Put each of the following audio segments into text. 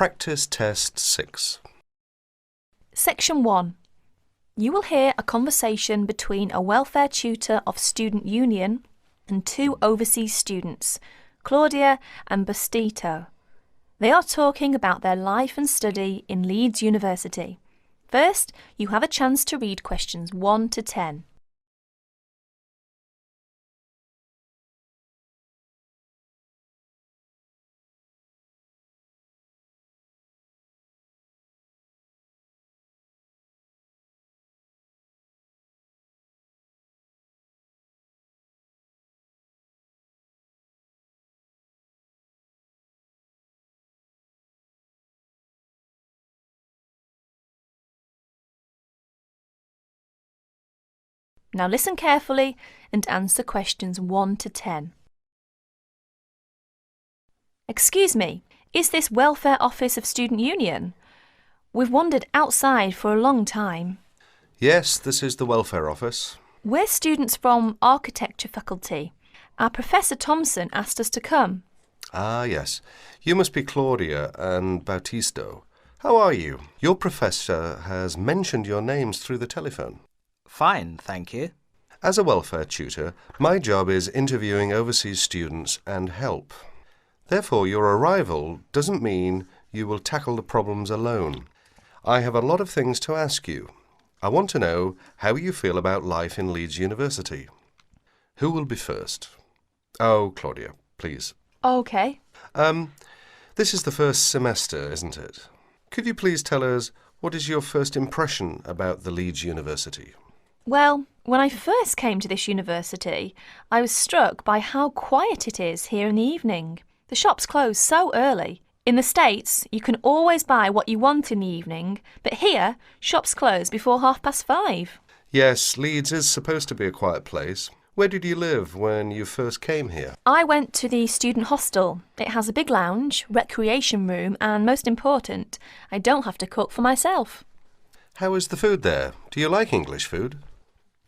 Practice Test 6. Section 1. You will hear a conversation between a welfare tutor of Student Union and two overseas students, Claudia and Bastito. They are talking about their life and study in Leeds University. First, you have a chance to read questions 1 to 10. Now listen carefully and answer questions 1 to 10. Excuse me, is this Welfare Office of Student Union? We've wandered outside for a long time. Yes, this is the Welfare Office. We're students from Architecture faculty. Our Professor Thompson asked us to come. Ah, yes. You must be Claudia and Bautisto. How are you? Your professor has mentioned your names through the telephone. Fine, thank you. As a welfare tutor, my job is interviewing overseas students and help. Therefore, your arrival doesn't mean you will tackle the problems alone. I have a lot of things to ask you. I want to know how you feel about life in Leeds University. Who will be first? Oh, Claudia, please. OK. This is the first semester, isn't it? Could you please tell us what is your first impression about the Leeds University? Well, when I first came to this university, I was struck by how quiet it is here in the evening. The shops close so early. In the States, you can always buy what you want in the evening, but here, shops close before 5:30. Yes, Leeds is supposed to be a quiet place. Where did you live when you first came here? I went to the student hostel. It has a big lounge, recreation room, and most important, I don't have to cook for myself. How is the food there? Do you like English food?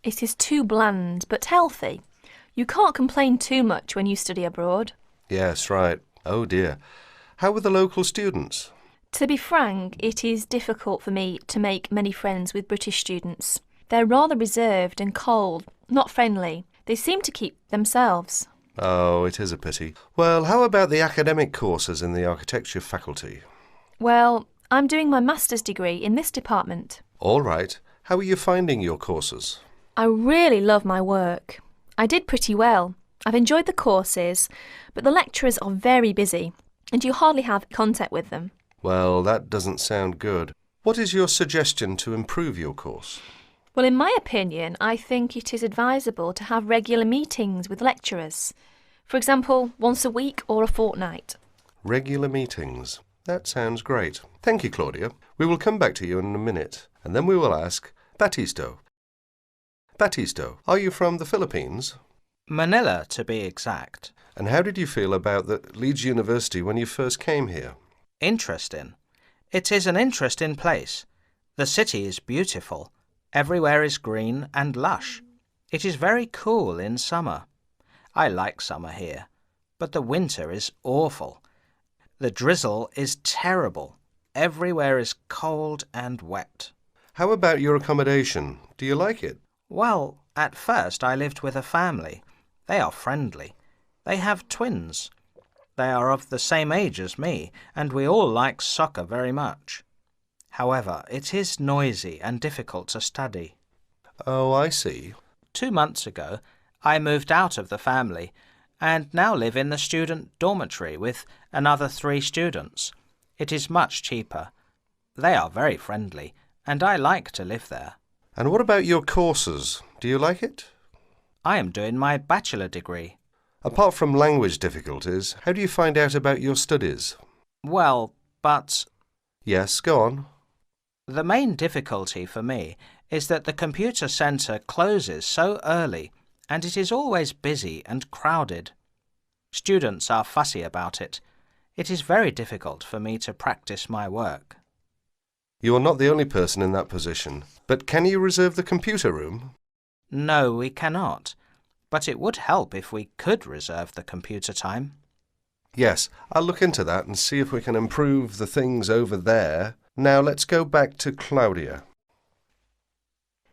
It is too bland, but healthy. You can't complain too much when you study abroad. Yes, right. Oh dear. How were the local students? To be frank, it is difficult for me to make many friends with British students. They're rather reserved and cold, not friendly. They seem to keep themselves. Oh, it is a pity. Well, how about the academic courses in the architecture faculty? Well, I'm doing my master's degree in this department. All right. How are you finding your courses? I really love my work. I did pretty well. I've enjoyed the courses, but the lecturers are very busy, and you hardly have contact with them. Well, that doesn't sound good. What is your suggestion to improve your course? Well, in my opinion, I think it is advisable to have regular meetings with lecturers. For example, once a week or a fortnight. Regular meetings. That sounds great. Thank you, Claudia. We will come back to you in a minute, and then we will ask Batisto. Batisto, are you from the Philippines? Manila, to be exact. And how did you feel about the Leeds University when you first came here? Interesting. It is an interesting place. The city is beautiful. Everywhere is green and lush. It is very cool in summer. I like summer here, but the winter is awful. The drizzle is terrible. Everywhere is cold and wet. How about your accommodation? Do you like it? Well, at first I lived with a family. They are friendly. They have twins. They are of the same age as me, and we all like soccer very much. However, it is noisy and difficult to study. Oh, I see. 2 months ago, I moved out of the family and now live in the student dormitory with another 3 students. It is much cheaper. They are very friendly, and I like to live there. And what about your courses? Do you like it? I am doing my bachelor degree. Apart from language difficulties, how do you find out about your studies? Well, but Yes, go on. the main difficulty for me is that the computer centre closes so early, and it is always busy and crowded. Students are fussy about it. It is very difficult for me to practice my work. You are not the only person in that position, but can you reserve the computer room? No, we cannot, but it would help if we could reserve the computer time. Yes, I'll look into that and see if we can improve the things over there. Now let's go back to Claudia.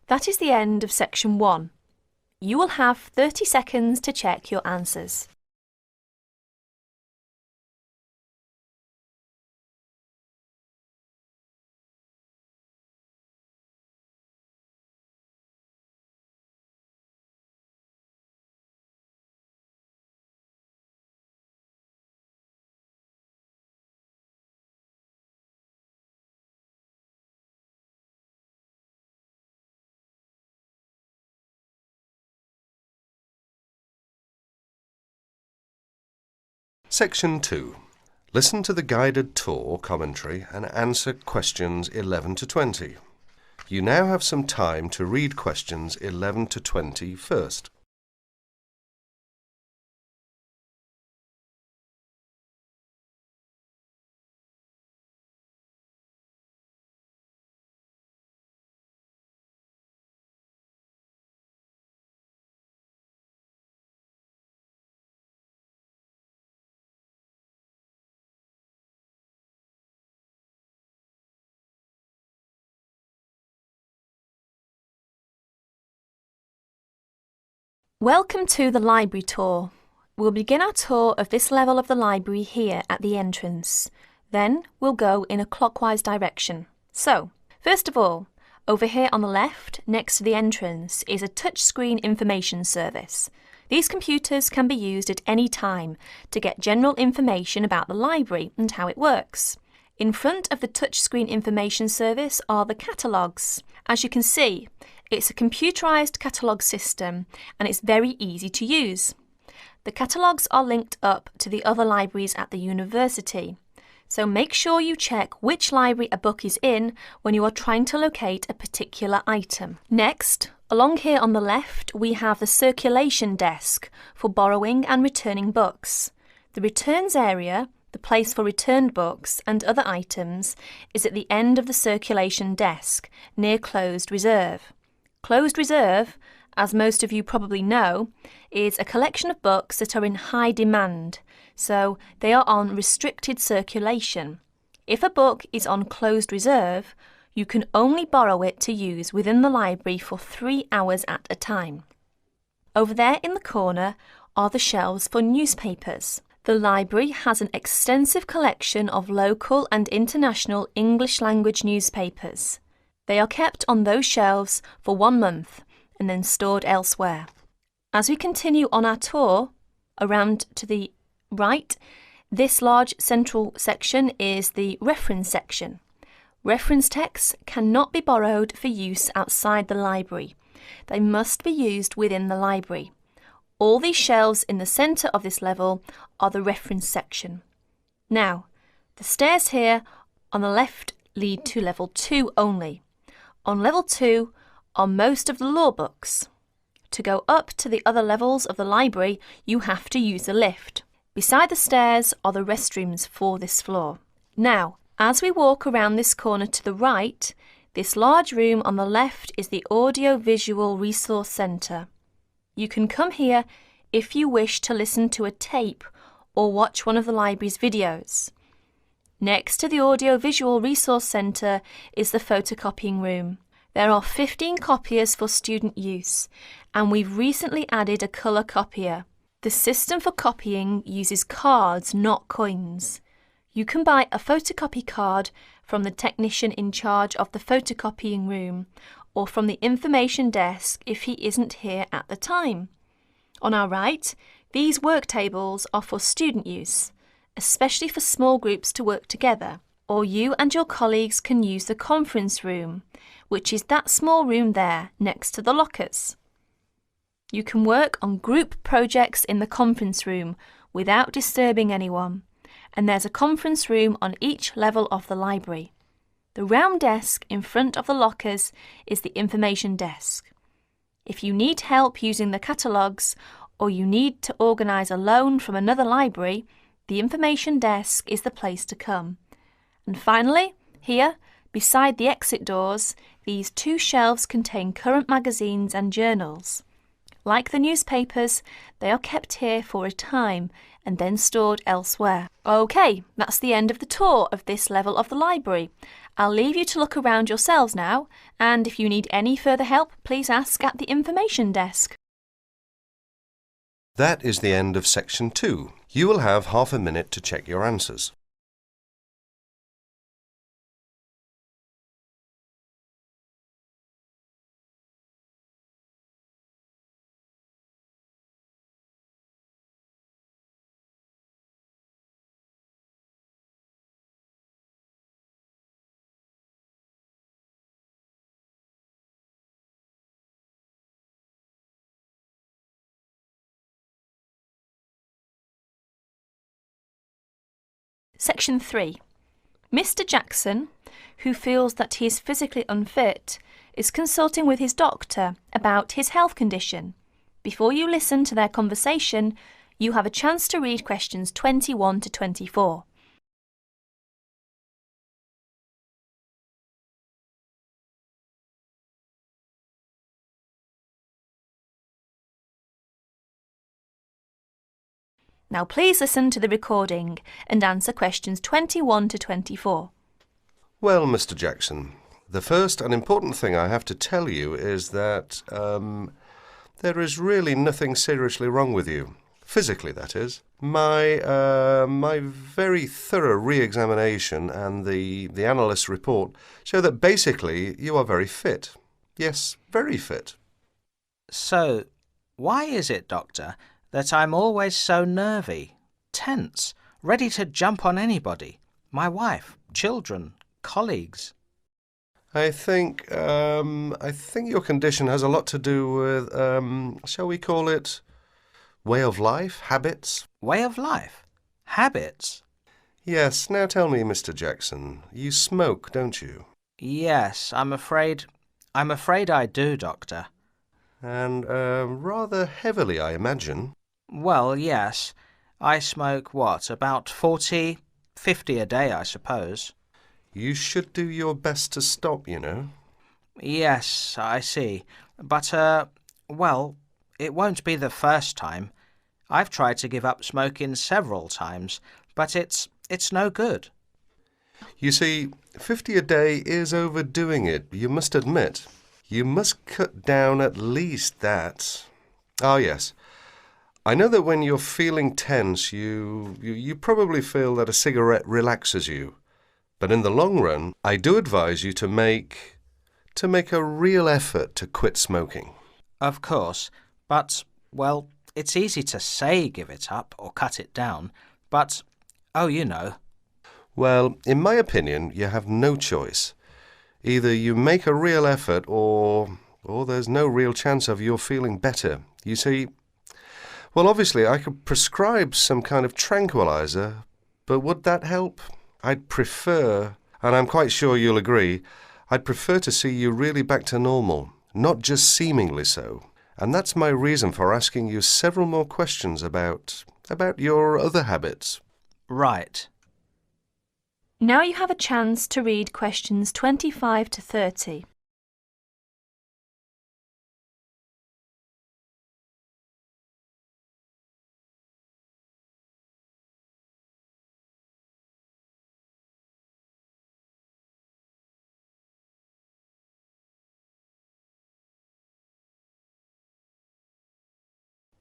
That is the end of section 1. You will have 30 seconds to check your answers. Section 2. Listen to the guided tour commentary and answer questions 11 to 20. You now have some time to read questions 11 to 20 first. Welcome to the library tour. We'll begin our tour of this level of the library here at the entrance. Then we'll go in a clockwise direction. So, first of all, over here on the left, next to the entrance, is a touchscreen information service. These computers can be used at any time to get general information about the library and how it works. In front of the touchscreen information service are the catalogues. As you can see, it's a computerised catalogue system and it's very easy to use. The catalogues are linked up to the other libraries at the university, so make sure you check which library a book is in when you are trying to locate a particular item. Next, along here on the left, we have the circulation desk for borrowing and returning books. The returns area, the place for returned books and other items, is at the end of the circulation desk, near closed reserve. Closed reserve, as most of you probably know, is a collection of books that are in high demand, so they are on restricted circulation. If a book is on closed reserve, you can only borrow it to use within the library for 3 hours at a time. Over there in the corner are the shelves for newspapers. The library has an extensive collection of local and international English language newspapers. They are kept on those shelves for 1 month and then stored elsewhere. As we continue on our tour, around to the right, this large central section is the reference section. Reference texts cannot be borrowed for use outside the library. They must be used within the library. All these shelves in the centre of this level are the reference section. Now, the stairs here on the left lead to level 2 only. On level 2 are most of the law books. To go up to the other levels of the library, you have to use a lift. Beside the stairs are the restrooms for this floor. Now, as we walk around this corner to the right, this large room on the left is the Audio-Visual Resource Centre. You can come here if you wish to listen to a tape or watch one of the library's videos. Next to the Audio-Visual Resource Centre is the photocopying room. There are 15 copiers for student use, and we've recently added a colour copier. The system for copying uses cards, not coins. You can buy a photocopy card from the technician in charge of the photocopying room, or from the information desk if he isn't here at the time. On our right, these work tables are for student use, especially for small groups to work together, or you and your colleagues can use the conference room, which is that small room there next to the lockers. You can work on group projects in the conference room without disturbing anyone, and there's a conference room on each level of the library. The round desk in front of the lockers is the information desk. If you need help using the catalogues, or you need to organise a loan from another library, the information desk is the place to come. And finally, here, beside the exit doors, these 2 shelves contain current magazines and journals. Like the newspapers, they are kept here for a time and then stored elsewhere. OK, that's the end of the tour of this level of the library. I'll leave you to look around yourselves now, and if you need any further help, please ask at the information desk. That is the end of section 2. You will have half a minute to check your answers. Section 3. Mr. Jackson, who feels that he is physically unfit, is consulting with his doctor about his health condition. Before you listen to their conversation, you have a chance to read questions 21 to 24. Now please listen to the recording and answer questions 21 to 24. Well, Mr. Jackson, the first and important thing I have to tell you is that there is really nothing seriously wrong with you. Physically, that is. My very thorough re-examination and the analyst's report show that basically you are very fit. Yes, very fit. So, why is it, Doctor, that I'm always so nervy, tense, ready to jump on anybody? My wife, children, colleagues. I think your condition has a lot to do with, shall we call it, way of life, habits? Way of life? Habits? Yes. Now tell me, Mr. Jackson, you smoke, don't you? Yes, I'm afraid I do, Doctor. And rather heavily, I imagine. Well, yes. I smoke, about 40, 50 a day, I suppose. You should do your best to stop, you know. Yes, I see. But, it won't be the first time. I've tried to give up smoking several times, but it's no good. You see, 50 a day is overdoing it, you must admit. You must cut down at least that. Ah, yes. I know that when you're feeling tense, you probably feel that a cigarette relaxes you. But in the long run, I do advise you to make a real effort to quit smoking. Of course, but, well, it's easy to say give it up or cut it down, but, you know. Well, in my opinion, you have no choice. Either you make a real effort or there's no real chance of your feeling better. You see, well, obviously I could prescribe some kind of tranquilizer, but would that help? I'd prefer, and I'm quite sure you'll agree, I'd prefer to see you really back to normal, not just seemingly so. And that's my reason for asking you several more questions about your other habits. Right. Now you have a chance to read questions 25 to 30.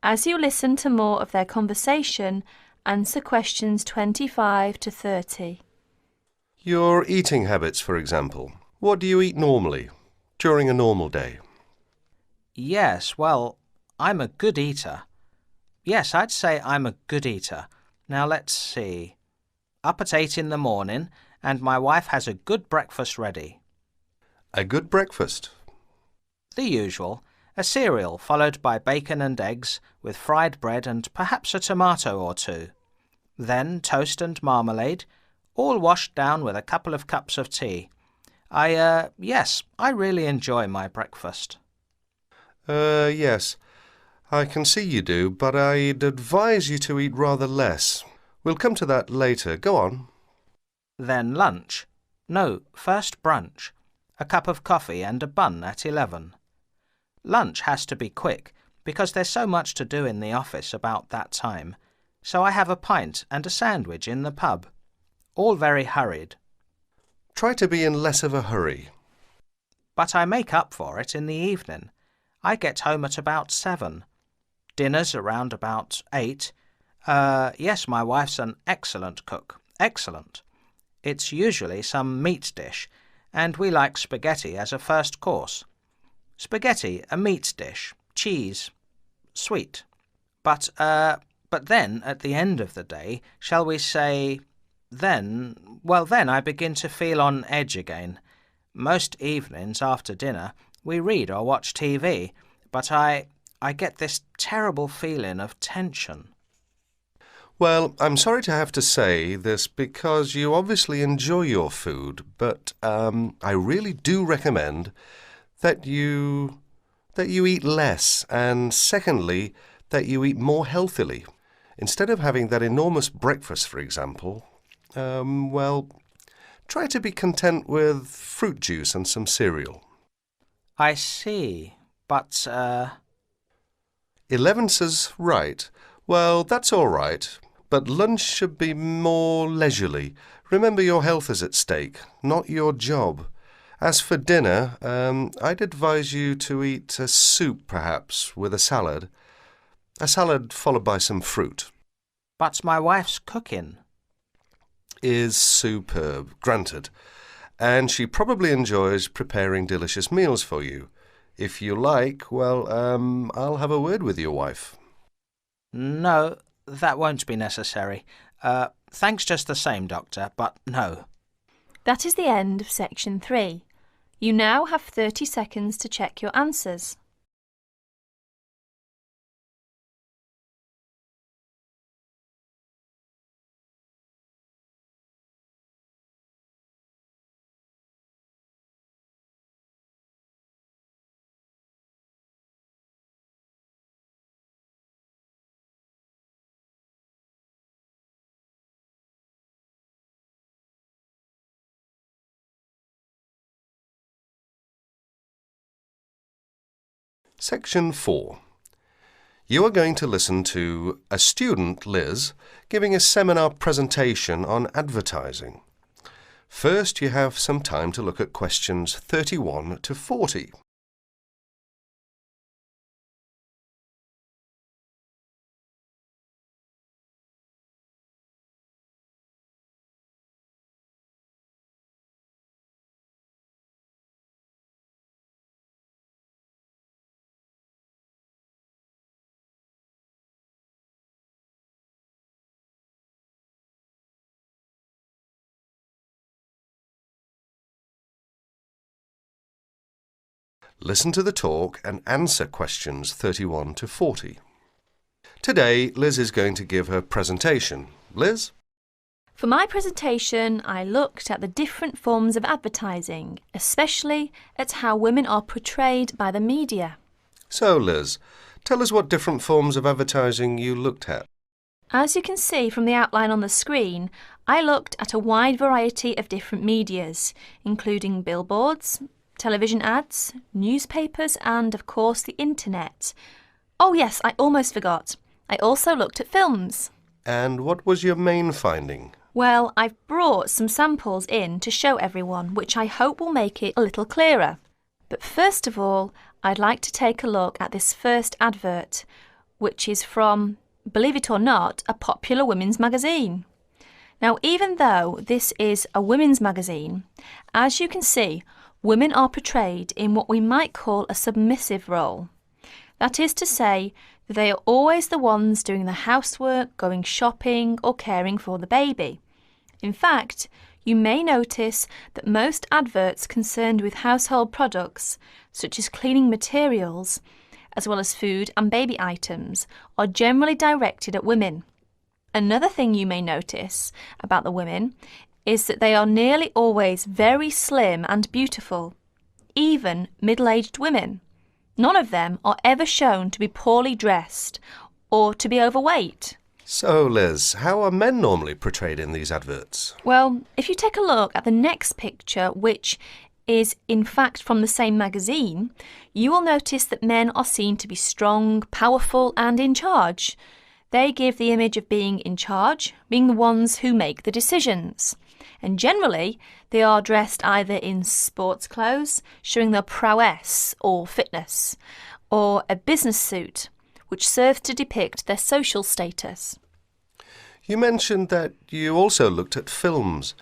As you listen to more of their conversation, answer questions 25 to 30. Your eating habits, for example. What do you eat normally, during a normal day? Yes, well, I'm a good eater. Yes, I'd say I'm a good eater. Now let's see. Up at 8 in the morning, and my wife has a good breakfast ready. A good breakfast. The usual. A cereal followed by bacon and eggs with fried bread and perhaps a tomato or two. Then toast and marmalade, all washed down with a couple of cups of tea. Yes, I really enjoy my breakfast. Yes, I can see you do, but I'd advise you to eat rather less. We'll come to that later. Go on. Then lunch. No, first brunch. A cup of coffee and a bun at 11. Lunch has to be quick, because there's so much to do in the office about that time. so I have a pint and a sandwich in the pub. All very hurried. Try to be in less of a hurry. But I make up for it in the evening. I get home at about 7. Dinner's around about 8. Yes, my wife's an excellent cook. Excellent. It's usually some meat dish, and we like spaghetti as a first course. Spaghetti, a meat dish, cheese, sweet. But then, at the end of the day, shall we say, then I begin to feel on edge again. Most evenings after dinner we read or watch TV, but I get this terrible feeling of tension. Well, I'm sorry to have to say this because you obviously enjoy your food, but I really do recommend that you eat less, and secondly, that you eat more healthily. Instead of having that enormous breakfast, for example, try to be content with fruit juice and some cereal. I see, but 11 says right. Well, that's all right, but lunch should be more leisurely. Remember, your health is at stake, not your job. As for dinner, I'd advise you to eat a soup, perhaps, with a salad. A salad followed by some fruit. But my wife's cooking is superb, granted, and she probably enjoys preparing delicious meals for you. If you like, I'll have a word with your wife. No, that won't be necessary. Thanks just the same, Doctor, but no. That is the end of section 3. You now have 30 seconds to check your answers. Section 4. You are going to listen to a student, Liz, giving a seminar presentation on advertising. First, you have some time to look at questions 31 to 40. Listen to the talk and answer questions 31 to 40. Today, Liz is going to give her presentation. Liz? For my presentation, I looked at the different forms of advertising, especially at how women are portrayed by the media. So, Liz, tell us what different forms of advertising you looked at. As you can see from the outline on the screen, I looked at a wide variety of different medias, including billboards, television ads, newspapers and, of course, the internet. Oh yes, I almost forgot. I also looked at films. And what was your main finding? Well, I've brought some samples in to show everyone, which I hope will make it a little clearer. But first of all, I'd like to take a look at this first advert, which is from, believe it or not, a popular women's magazine. Now, even though this is a women's magazine, as you can see, women are portrayed in what we might call a submissive role. That is to say, that they are always the ones doing the housework, going shopping or caring for the baby. In fact, you may notice that most adverts concerned with household products, such as cleaning materials, as well as food and baby items, are generally directed at women. Another thing you may notice about the women is that they are nearly always very slim and beautiful, even middle-aged women. None of them are ever shown to be poorly dressed or to be overweight. So, Liz, how are men normally portrayed in these adverts? Well, if you take a look at the next picture, which is in fact from the same magazine, you will notice that men are seen to be strong, powerful and in charge. They give the image of being in charge, being the ones who make the decisions. And generally, they are dressed either in sports clothes, showing their prowess or fitness, or a business suit, which serves to depict their social status. You mentioned that you also looked at films.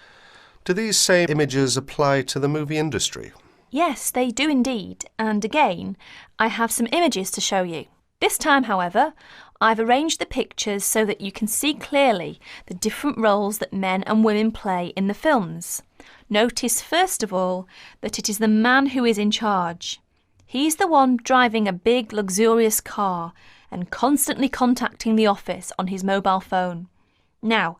Do these same images apply to the movie industry? Yes, they do indeed, and again, I have some images to show you. This time, however, I've arranged the pictures so that you can see clearly the different roles that men and women play in the films. Notice first of all that it is the man who is in charge. He's the one driving a big, luxurious car and constantly contacting the office on his mobile phone. Now,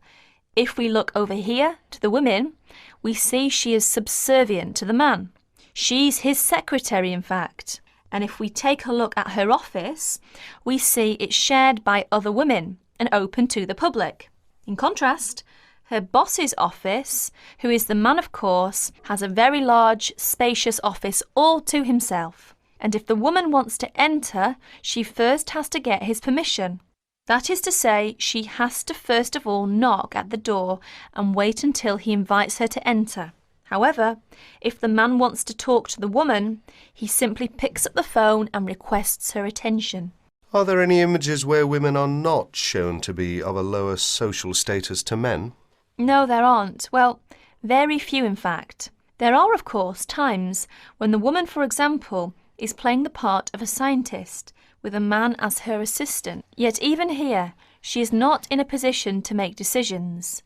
if we look over here to the women, we see she is subservient to the man. She's his secretary, in fact. And if we take a look at her office, we see it's shared by other women and open to the public. In contrast, her boss's office, who is the man of course, has a very large, spacious office all to himself. And if the woman wants to enter, she first has to get his permission. That is to say, she has to first of all knock at the door and wait until he invites her to enter. However, if the man wants to talk to the woman, he simply picks up the phone and requests her attention. Are there any images where women are not shown to be of a lower social status to men? No, there aren't. Well, very few in fact. There are, of course, times when the woman, for example, is playing the part of a scientist with a man as her assistant. Yet even here, she is not in a position to make decisions.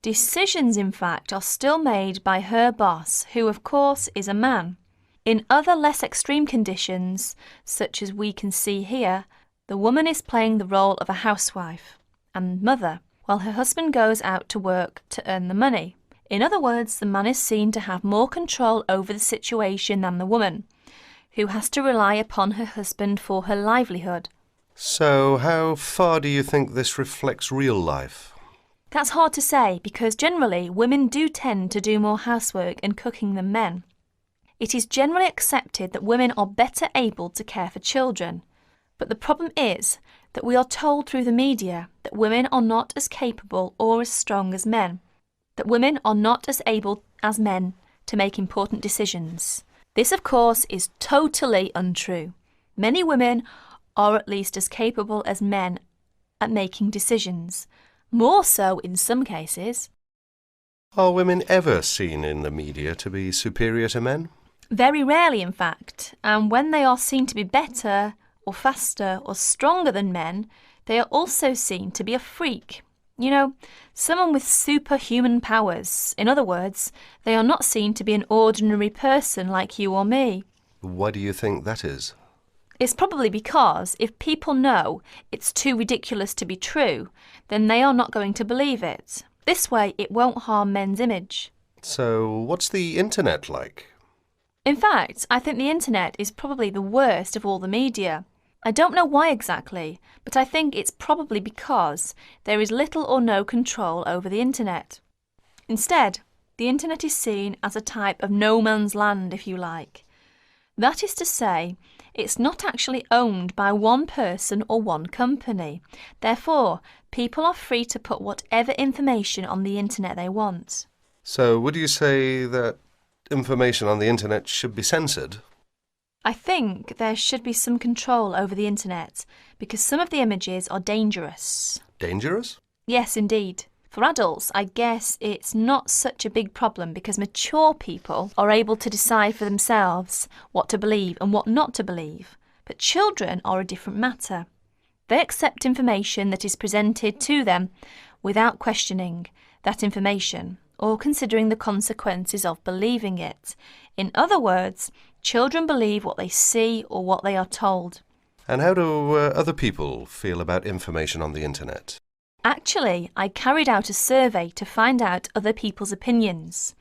Decisions, in fact, are still made by her boss, who, of course, is a man. In other less extreme conditions, such as we can see here, the woman is playing the role of a housewife and mother, while her husband goes out to work to earn the money. In other words, the man is seen to have more control over the situation than the woman, who has to rely upon her husband for her livelihood. So, how far do you think this reflects real life? That's hard to say because generally women do tend to do more housework and cooking than men. It is generally accepted that women are better able to care for children. But the problem is that we are told through the media that women are not as capable or as strong as men, that women are not as able as men to make important decisions. This, of course, is totally untrue. Many women are at least as capable as men at making decisions. More so in some cases. Are women ever seen in the media to be superior to men? Very rarely, in fact, and when they are seen to be better or faster or stronger than men, they are also seen to be a freak. You know, someone with superhuman powers. In other words, they are not seen to be an ordinary person like you or me. Why do you think that is? It's probably because if people know it's too ridiculous to be true, then they are not going to believe it. This way, it won't harm men's image. So, what's the internet like? In fact, I think the internet is probably the worst of all the media. I don't know why exactly, but I think it's probably because there is little or no control over the internet. Instead, the internet is seen as a type of no man's land, if you like. That is to say, it's not actually owned by one person or one company. Therefore, people are free to put whatever information on the internet they want. So, would you say that information on the internet should be censored? I think there should be some control over the internet because some of the images are dangerous. Dangerous? Yes, indeed. For adults, I guess it's not such a big problem because mature people are able to decide for themselves what to believe and what not to believe. But children are a different matter. They accept information that is presented to them without questioning that information or considering the consequences of believing it. In other words, children believe what they see or what they are told. And how do other people feel about information on the internet? Actually, I carried out a survey to find out other people's opinions.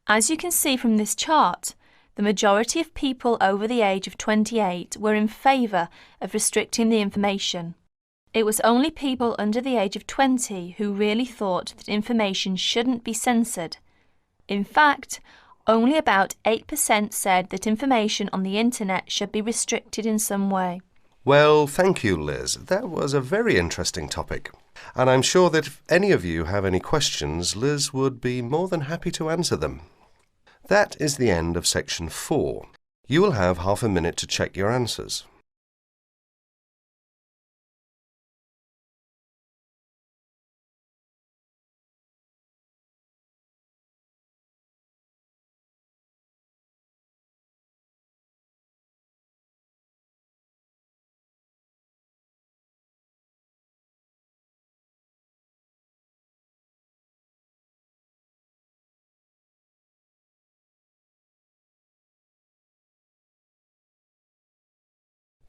As you can see from this chart, the majority of people over the age of 28 were in favour of restricting the information. It was only people under the age of 20 who really thought that information shouldn't be censored. In fact, only about 8% said that information on the internet should be restricted in some way. Well, thank you, Liz. That was a very interesting topic. And I'm sure that if any of you have any questions, Liz would be more than happy to answer them. That is the end of section 4. You will have half a minute to check your answers.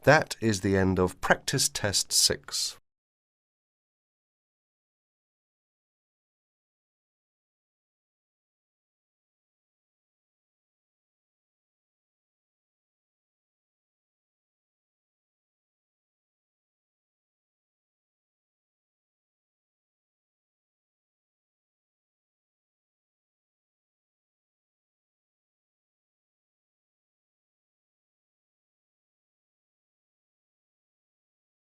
That is the end of practice test 6.